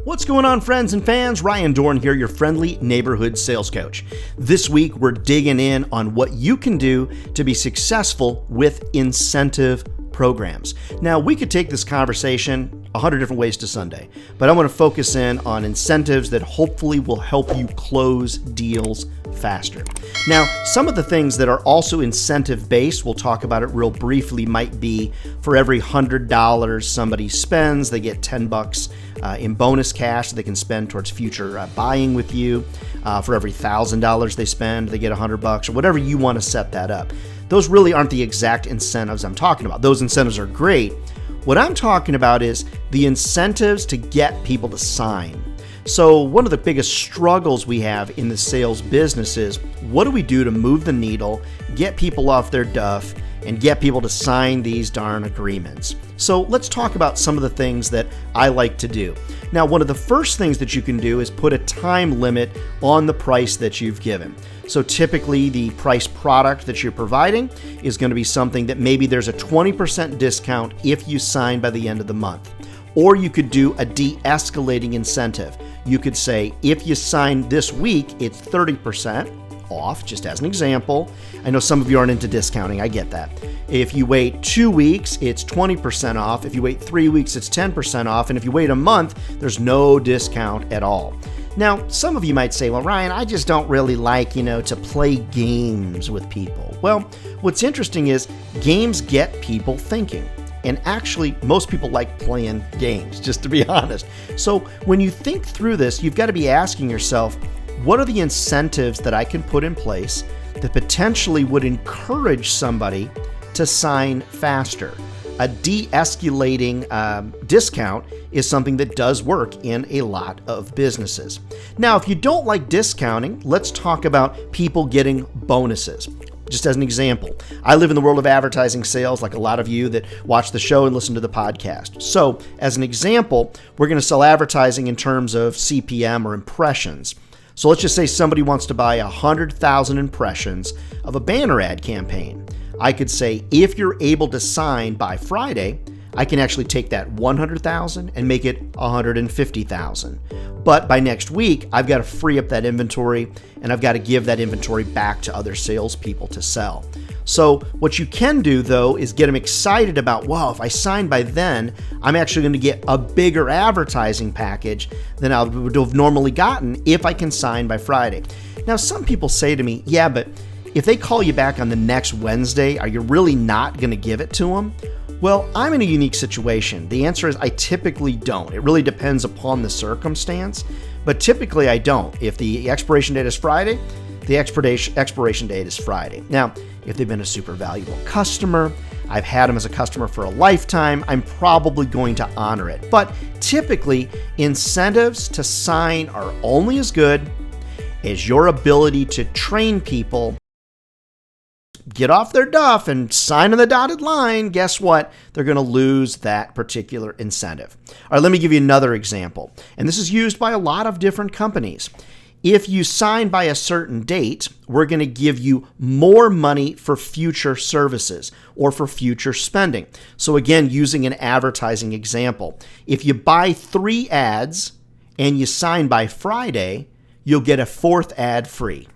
What's going on, friends and fans? Ryan Dohrn here, your friendly neighborhood sales coach. This week, we're digging in on what you can do to be successful with incentive programs. Now, we could take this conversation 100 different ways to Sunday, but I want to focus in on incentives that hopefully will help you close deals faster. Now, some of the things that are also incentive-based, we'll talk about it real briefly, might be for every $100 somebody spends, they get $10 in bonus cash that they can spend towards future buying with you. For every $1,000 they spend, they get $100, or whatever you want to set that up. Those really aren't the exact incentives I'm talking about. Those incentives are great. What I'm talking about is the incentives to get people to sign. So one of the biggest struggles we have in the sales business is, what do we do to move the needle, get people off their duff, and get people to sign these darn agreements? So let's talk about some of the things that I like to do. Now, one of the first things that you can do is put a time limit on the price that you've given. So typically the price product that you're providing is going to be something that maybe there's a 20% discount if you sign by the end of the month. Or you could do a de-escalating incentive. You could say, if you sign this week, it's 30% off, just as an example. I know some of you aren't into discounting, I get that. If you wait 2 weeks, it's 20% off. If you wait 3 weeks, it's 10% off. And if you wait a month, there's no discount at all. Now, some of you might say, well, Ryan, I just don't really like, to play games with people. Well, what's interesting is games get people thinking. And actually, most people like playing games, just to be honest. So when you think through this, you've got to be asking yourself, what are the incentives that I can put in place that potentially would encourage somebody to sign faster? A de-escalating discount is something that does work in a lot of businesses. Now, if you don't like discounting, let's talk about people getting bonuses. Just as an example, I live in the world of advertising sales like a lot of you that watch the show and listen to the podcast. So as an example, we're going to sell advertising in terms of CPM or impressions. So let's just say somebody wants to buy 100,000 impressions of a banner ad campaign. I could say, if you're able to sign by Friday, I can actually take that 100,000 and make it 150,000. But by next week, I've got to free up that inventory and I've got to give that inventory back to other salespeople to sell. So what you can do, though, is get them excited about, wow, if I sign by then, I'm actually going to get a bigger advertising package than I would have normally gotten if I can sign by Friday. Now, some people say to me, yeah, but if they call you back on the next Wednesday, are you really not going to give it to them? Well, I'm in a unique situation. The answer is I typically don't. It really depends upon the circumstance, but typically I don't. If the expiration date is Friday, the expiration date is Friday. Now, if they've been a super valuable customer, I've had them as a customer for a lifetime, I'm probably going to honor it. But typically, incentives to sign are only as good as your ability to train people, get off their duff and sign on the dotted line. Guess what? They're going to lose that particular incentive. All right, let me give you another example. And this is used by a lot of different companies. If you sign by a certain date, we're going to give you more money for future services or for future spending. So again, using an advertising example, if you buy 3 ads and you sign by Friday, you'll get a 4th ad free.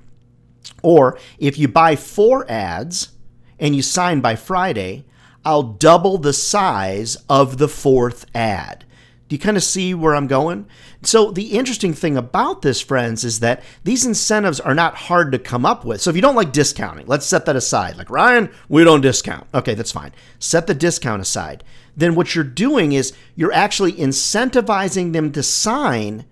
Or if you buy 4 ads and you sign by Friday, I'll double the size of the 4th ad. Do you kind of see where I'm going? So the interesting thing about this, friends, is that these incentives are not hard to come up with. So if you don't like discounting, let's set that aside. Like, Ryan, we don't discount. Okay, that's fine. Set the discount aside. Then what you're doing is you're actually incentivizing them to sign,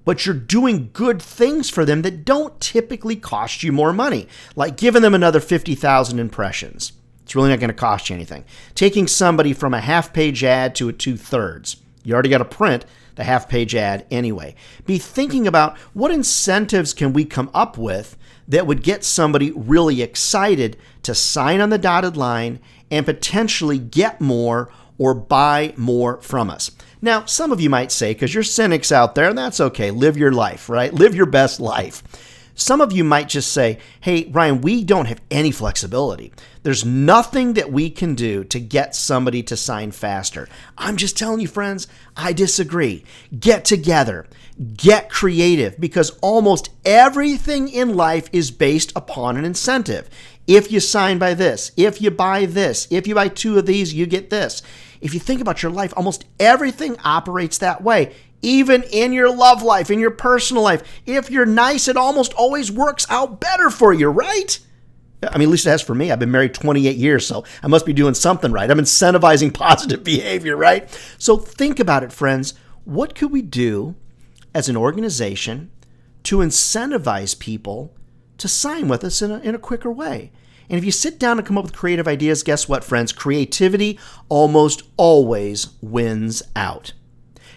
but you're doing good things for them that don't typically cost you more money, like giving them another 50,000 impressions. It's really not going to cost you anything. Taking somebody from a half-page ad to a 2/3. You already got to print the half-page ad anyway. Be thinking about what incentives can we come up with that would get somebody really excited to sign on the dotted line and potentially get more or buy more from us. Now, some of you might say, because you're cynics out there, and that's okay, live your life, right? Live your best life. Some of you might just say, hey, Ryan, we don't have any flexibility. There's nothing that we can do to get somebody to sign faster. I'm just telling you, friends, I disagree. Get together. Get creative, because almost everything in life is based upon an incentive. If you sign by this, if you buy this, if you buy 2 of these, you get this. If you think about your life, almost everything operates that way. Even in your love life, in your personal life, if you're nice, it almost always works out better for you, right? I mean, at least it has for me. I've been married 28 years, so I must be doing something right. I'm incentivizing positive behavior, right? So think about it, friends. What could we do as an organization to incentivize people to sign with us in a quicker way? And if you sit down and come up with creative ideas, guess what, friends? Creativity almost always wins out.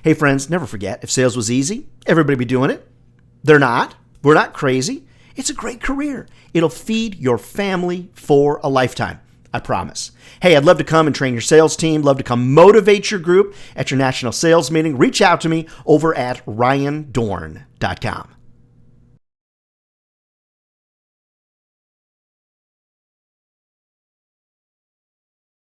Hey, friends, never forget, if sales was easy, everybody would be doing it. They're not. We're not crazy. It's a great career. It'll feed your family for a lifetime. I promise. Hey, I'd love to come and train your sales team. Love to come motivate your group at your national sales meeting. Reach out to me over at ryandohrn.com.